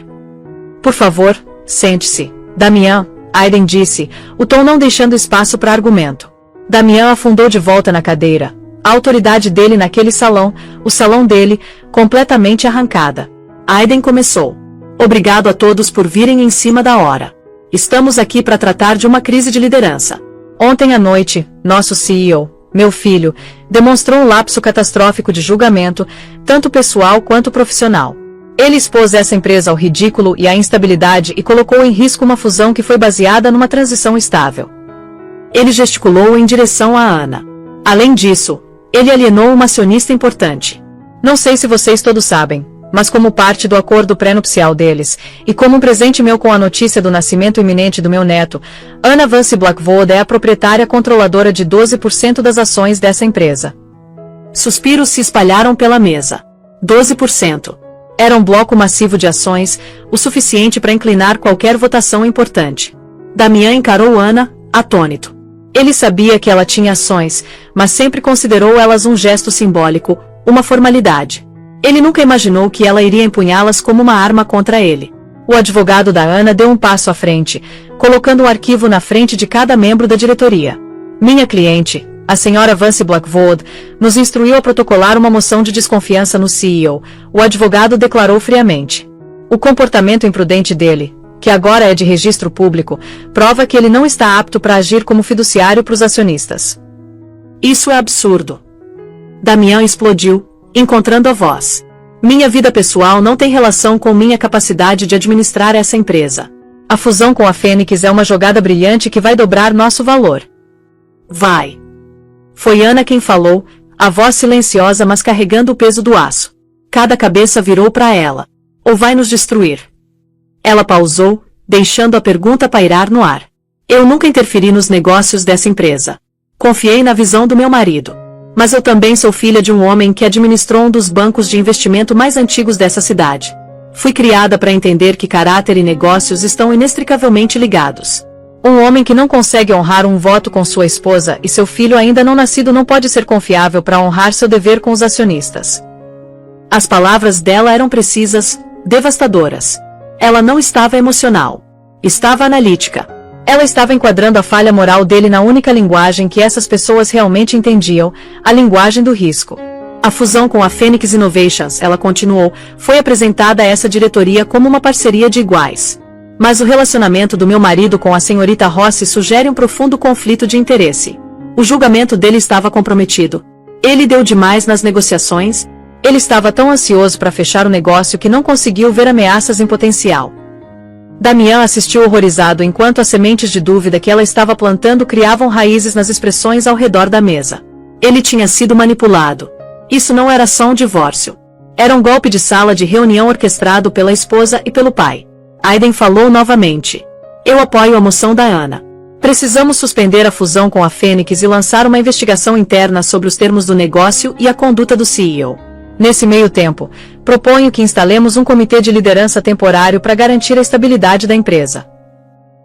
Por favor, sente-se. Damian, Aiden disse, o tom não deixando espaço para argumento. Damian afundou de volta na cadeira. A autoridade dele naquele salão, o salão dele, completamente arrancada. Aiden começou. Obrigado a todos por virem em cima da hora. Estamos aqui para tratar de uma crise de liderança. Ontem à noite, nosso CEO, meu filho, demonstrou um lapso catastrófico de julgamento, tanto pessoal quanto profissional. Ele expôs essa empresa ao ridículo e à instabilidade e colocou em risco uma fusão que foi baseada numa transição estável. Ele gesticulou em direção a Ana. Além disso, ele alienou uma acionista importante. Não sei se vocês todos sabem, mas como parte do acordo pré-nupcial deles, e como um presente meu com a notícia do nascimento iminente do meu neto, Ana Vance Blackwood é a proprietária controladora de 12% das ações dessa empresa. Suspiros se espalharam pela mesa. 12%. Era um bloco massivo de ações, o suficiente para inclinar qualquer votação importante. Damian encarou Ana, atônito. Ele sabia que ela tinha ações, mas sempre considerou elas um gesto simbólico, uma formalidade. Ele nunca imaginou que ela iria empunhá-las como uma arma contra ele. O advogado da Ana deu um passo à frente, colocando um arquivo na frente de cada membro da diretoria. Minha cliente, a senhora Vance Blackwood, nos instruiu a protocolar uma moção de desconfiança no CEO, o advogado declarou friamente. O comportamento imprudente dele, que agora é de registro público, prova que ele não está apto para agir como fiduciário para os acionistas. Isso é absurdo. Damian explodiu, encontrando a voz. Minha vida pessoal não tem relação com minha capacidade de administrar essa empresa. A fusão com a Fênix é uma jogada brilhante que vai dobrar nosso valor. Vai. Foi Ana quem falou, a voz silenciosa mas carregando o peso do aço. Cada cabeça virou para ela. Ou vai nos destruir? Ela pausou, deixando a pergunta pairar no ar. Eu nunca interferi nos negócios dessa empresa. Confiei na visão do meu marido. Mas eu também sou filha de um homem que administrou um dos bancos de investimento mais antigos dessa cidade. Fui criada para entender que caráter e negócios estão inextricavelmente ligados. Um homem que não consegue honrar um voto com sua esposa e seu filho ainda não nascido não pode ser confiável para honrar seu dever com os acionistas. As palavras dela eram precisas, devastadoras. Ela não estava emocional. Estava analítica. Ela estava enquadrando a falha moral dele na única linguagem que essas pessoas realmente entendiam, a linguagem do risco. A fusão com a Phoenix Innovations, ela continuou, foi apresentada a essa diretoria como uma parceria de iguais. Mas o relacionamento do meu marido com a senhorita Rossi sugere um profundo conflito de interesse. O julgamento dele estava comprometido. Ele deu demais nas negociações. Ele estava tão ansioso para fechar o negócio que não conseguiu ver ameaças em potencial. Damian assistiu horrorizado enquanto as sementes de dúvida que ela estava plantando criavam raízes nas expressões ao redor da mesa. Ele tinha sido manipulado. Isso não era só um divórcio. Era um golpe de sala de reunião orquestrado pela esposa e pelo pai. Aiden falou novamente. Eu apoio a moção da Ana. Precisamos suspender a fusão com a Fênix e lançar uma investigação interna sobre os termos do negócio e a conduta do CEO. Nesse meio tempo, proponho que instalemos um comitê de liderança temporário para garantir a estabilidade da empresa.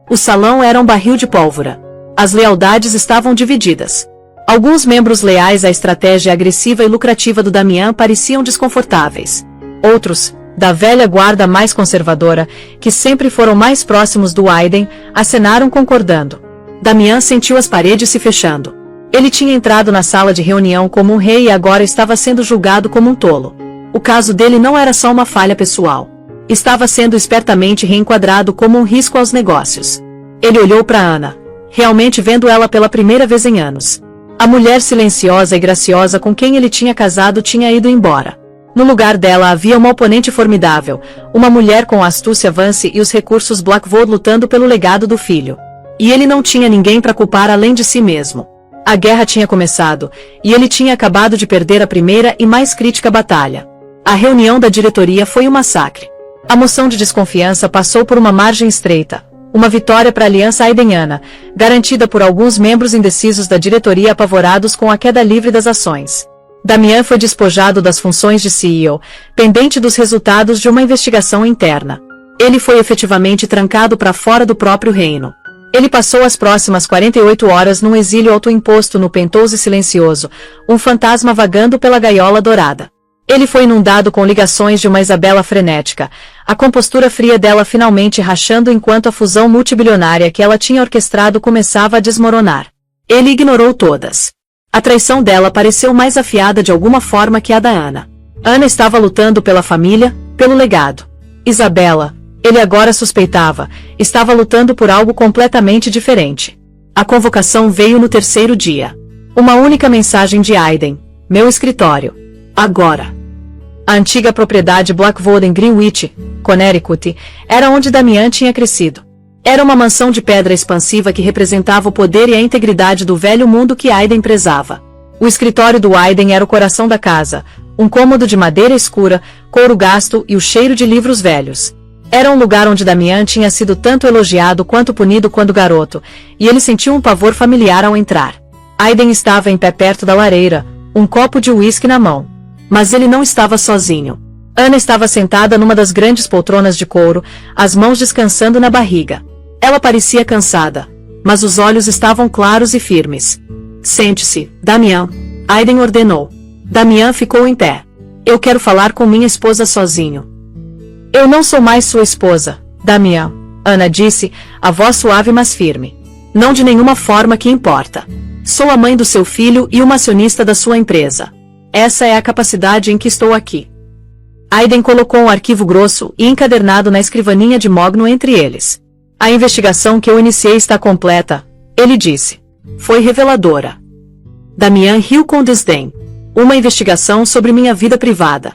O salão era um barril de pólvora. As lealdades estavam divididas. Alguns membros leais à estratégia agressiva e lucrativa do Damian pareciam desconfortáveis. Outros, da velha guarda mais conservadora, que sempre foram mais próximos do Aiden, acenaram concordando. Damian sentiu as paredes se fechando. Ele tinha entrado na sala de reunião como um rei e agora estava sendo julgado como um tolo. O caso dele não era só uma falha pessoal. Estava sendo espertamente reenquadrado como um risco aos negócios. Ele olhou para Ana, realmente vendo ela pela primeira vez em anos. A mulher silenciosa e graciosa com quem ele tinha casado tinha ido embora. No lugar dela havia uma oponente formidável, uma mulher com a astúcia Vance e os recursos Blackwood lutando pelo legado do filho. E ele não tinha ninguém para culpar além de si mesmo. A guerra tinha começado, e ele tinha acabado de perder a primeira e mais crítica batalha. A reunião da diretoria foi um massacre. A moção de desconfiança passou por uma margem estreita, uma vitória para a aliança aideniana, garantida por alguns membros indecisos da diretoria apavorados com a queda livre das ações. Damian foi despojado das funções de CEO, pendente dos resultados de uma investigação interna. Ele foi efetivamente trancado para fora do próprio reino. Ele passou as próximas 48 horas num exílio autoimposto no Penthouse silencioso, um fantasma vagando pela gaiola dourada. Ele foi inundado com ligações de uma Isabela frenética, a compostura fria dela finalmente rachando enquanto a fusão multibilionária que ela tinha orquestrado começava a desmoronar. Ele ignorou todas. A traição dela pareceu mais afiada de alguma forma que a da Ana. Ana estava lutando pela família, pelo legado. Isabela, ele agora suspeitava, estava lutando por algo completamente diferente. A convocação veio no terceiro dia. Uma única mensagem de Aiden: meu escritório. Agora. A antiga propriedade Blackwood em Greenwich, Connecticut, era onde Damian tinha crescido. Era uma mansão de pedra expansiva que representava o poder e a integridade do velho mundo que Aiden prezava. O escritório do Aiden era o coração da casa, um cômodo de madeira escura, couro gasto e o cheiro de livros velhos. Era um lugar onde Damian tinha sido tanto elogiado quanto punido quando garoto, e ele sentiu um pavor familiar ao entrar. Aiden estava em pé perto da lareira, um copo de uísque na mão. Mas ele não estava sozinho. Ana estava sentada numa das grandes poltronas de couro, as mãos descansando na barriga. Ela parecia cansada, mas os olhos estavam claros e firmes. Sente-se, Damian. Aiden ordenou. Damian ficou em pé. Eu quero falar com minha esposa sozinho. Eu não sou mais sua esposa, Damian, Ana disse, a voz suave mas firme. Não de nenhuma forma que importa. Sou a mãe do seu filho e uma acionista da sua empresa. Essa é a capacidade em que estou aqui. Aiden colocou um arquivo grosso e encadernado na escrivaninha de mogno entre eles. A investigação que eu iniciei está completa, ele disse. Foi reveladora. Damian riu com desdém. Uma investigação sobre minha vida privada.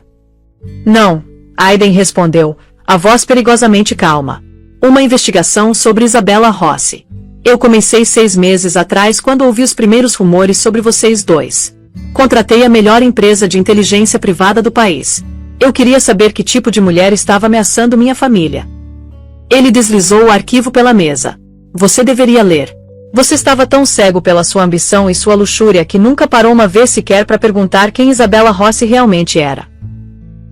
Não, Aiden respondeu, a voz perigosamente calma. Uma investigação sobre Isabella Rossi. Eu comecei 6 meses atrás quando ouvi os primeiros rumores sobre vocês dois. Contratei a melhor empresa de inteligência privada do país. Eu queria saber que tipo de mulher estava ameaçando minha família. Ele deslizou o arquivo pela mesa. Você deveria ler. Você estava tão cego pela sua ambição e sua luxúria que nunca parou uma vez sequer para perguntar quem Isabella Rossi realmente era.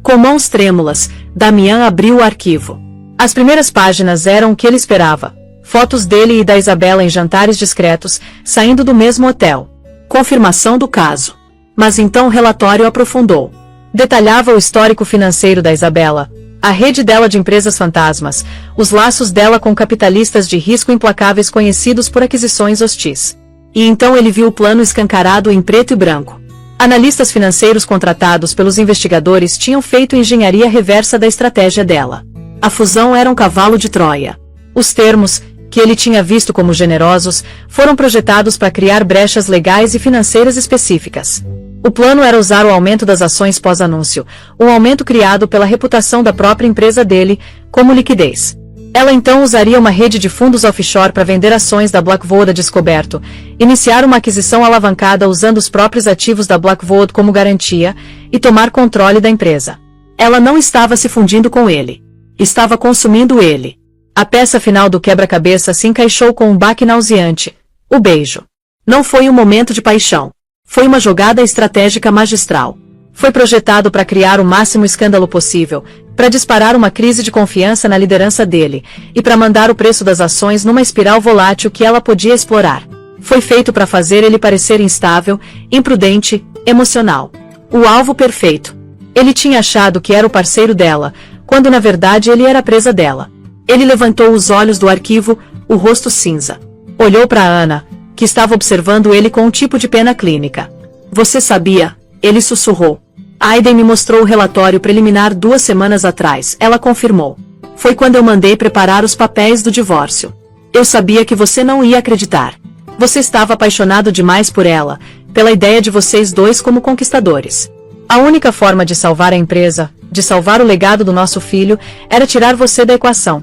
Com mãos trêmulas, Damian abriu o arquivo. As primeiras páginas eram o que ele esperava. Fotos dele e da Isabella em jantares discretos, saindo do mesmo hotel. Confirmação do caso. Mas então o relatório aprofundou. Detalhava o histórico financeiro da Isabella, a rede dela de empresas fantasmas, os laços dela com capitalistas de risco implacáveis conhecidos por aquisições hostis. E então ele viu o plano escancarado em preto e branco. Analistas financeiros contratados pelos investigadores tinham feito engenharia reversa da estratégia dela. A fusão era um cavalo de Troia. Os termos, que ele tinha visto como generosos, foram projetados para criar brechas legais e financeiras específicas. O plano era usar o aumento das ações pós-anúncio, um aumento criado pela reputação da própria empresa dele, como liquidez. Ela então usaria uma rede de fundos offshore para vender ações da Blackwood a descoberto, iniciar uma aquisição alavancada usando os próprios ativos da Blackwood como garantia, e tomar controle da empresa. Ela não estava se fundindo com ele. Estava consumindo ele. A peça final do quebra-cabeça se encaixou com um baque nauseante. O beijo. Não foi um momento de paixão. Foi uma jogada estratégica magistral. Foi projetado para criar o máximo escândalo possível, para disparar uma crise de confiança na liderança dele, e para mandar o preço das ações numa espiral volátil que ela podia explorar. Foi feito para fazer ele parecer instável, imprudente, emocional. O alvo perfeito. Ele tinha achado que era o parceiro dela, quando na verdade ele era a presa dela. Ele levantou os olhos do arquivo, o rosto cinza. Olhou para Ana, que estava observando ele com um tipo de pena clínica. Você sabia? Ele sussurrou. Aiden me mostrou o relatório preliminar 2 semanas atrás, ela confirmou. Foi quando eu mandei preparar os papéis do divórcio. Eu sabia que você não ia acreditar. Você estava apaixonado demais por ela, pela ideia de vocês dois como conquistadores. A única forma de salvar a empresa, de salvar o legado do nosso filho, era tirar você da equação.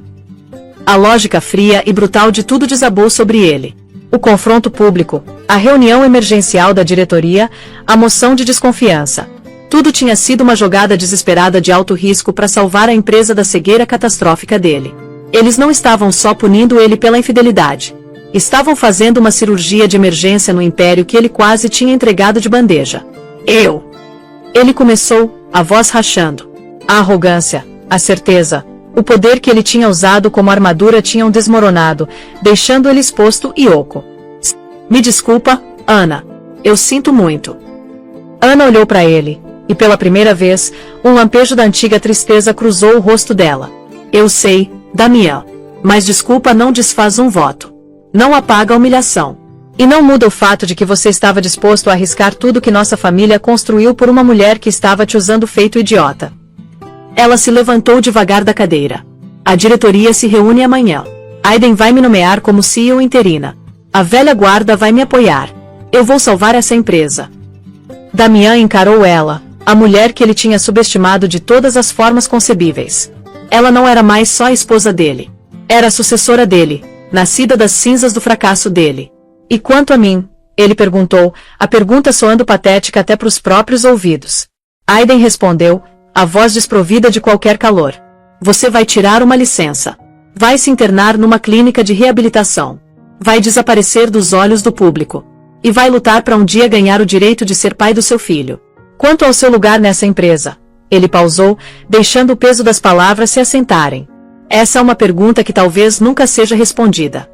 A lógica fria e brutal de tudo desabou sobre ele. O confronto público, a reunião emergencial da diretoria, a moção de desconfiança. Tudo tinha sido uma jogada desesperada de alto risco para salvar a empresa da cegueira catastrófica dele. Eles não estavam só punindo ele pela infidelidade. Estavam fazendo uma cirurgia de emergência no império que ele quase tinha entregado de bandeja. Ele começou, a voz rachando. A arrogância, a certeza, o poder que ele tinha usado como armadura tinham desmoronado, deixando ele exposto e oco. Me desculpa, Ana. Eu sinto muito. Ana olhou para ele, e pela primeira vez, um lampejo da antiga tristeza cruzou o rosto dela. Eu sei, Damian. Mas desculpa não desfaz um voto. Não apaga a humilhação. E não muda o fato de que você estava disposto a arriscar tudo que nossa família construiu por uma mulher que estava te usando feito idiota. Ela se levantou devagar da cadeira. A diretoria se reúne amanhã. Aiden vai me nomear como CEO interina. A velha guarda vai me apoiar. Eu vou salvar essa empresa. Damian encarou ela, a mulher que ele tinha subestimado de todas as formas concebíveis. Ela não era mais só a esposa dele. Era a sucessora dele, nascida das cinzas do fracasso dele. E quanto a mim? Ele perguntou, a pergunta soando patética até para os próprios ouvidos. Aiden respondeu, a voz desprovida de qualquer calor. Você vai tirar uma licença. Vai se internar numa clínica de reabilitação. Vai desaparecer dos olhos do público. E vai lutar para um dia ganhar o direito de ser pai do seu filho. Quanto ao seu lugar nessa empresa? Ele pausou, deixando o peso das palavras se assentarem. Essa é uma pergunta que talvez nunca seja respondida.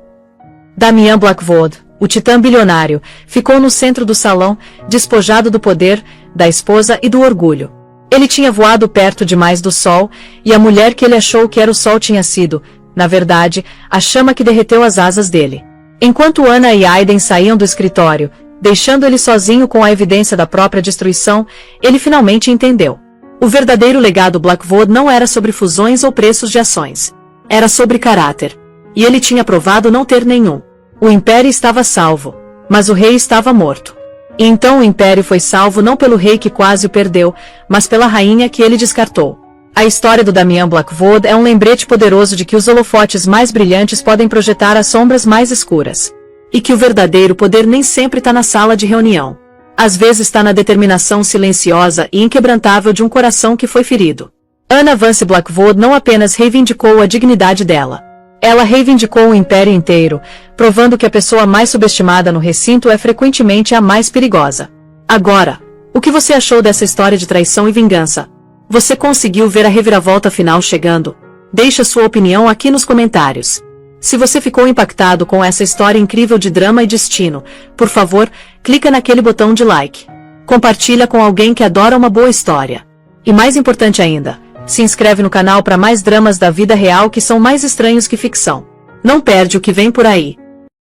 Damian Blackwood, o titã bilionário, ficou no centro do salão, despojado do poder, da esposa e do orgulho. Ele tinha voado perto demais do sol, e a mulher que ele achou que era o sol tinha sido, na verdade, a chama que derreteu as asas dele. Enquanto Anna e Aiden saíam do escritório, deixando ele sozinho com a evidência da própria destruição, ele finalmente entendeu. O verdadeiro legado Blackwood não era sobre fusões ou preços de ações. Era sobre caráter. E ele tinha provado não ter nenhum. O império estava salvo, mas o rei estava morto. E então o império foi salvo não pelo rei que quase o perdeu, mas pela rainha que ele descartou. A história do Damian Blackwood é um lembrete poderoso de que os holofotes mais brilhantes podem projetar as sombras mais escuras. E que o verdadeiro poder nem sempre está na sala de reunião. Às vezes está na determinação silenciosa e inquebrantável de um coração que foi ferido. Anna Vance Blackwood não apenas reivindicou a dignidade dela. Ela reivindicou o império inteiro, provando que a pessoa mais subestimada no recinto é frequentemente a mais perigosa. Agora, o que você achou dessa história de traição e vingança? Você conseguiu ver a reviravolta final chegando? Deixe sua opinião aqui nos comentários. Se você ficou impactado com essa história incrível de drama e destino, por favor, clica naquele botão de like. Compartilha com alguém que adora uma boa história. E mais importante ainda, se inscreve no canal para mais dramas da vida real que são mais estranhos que ficção. Não perde o que vem por aí.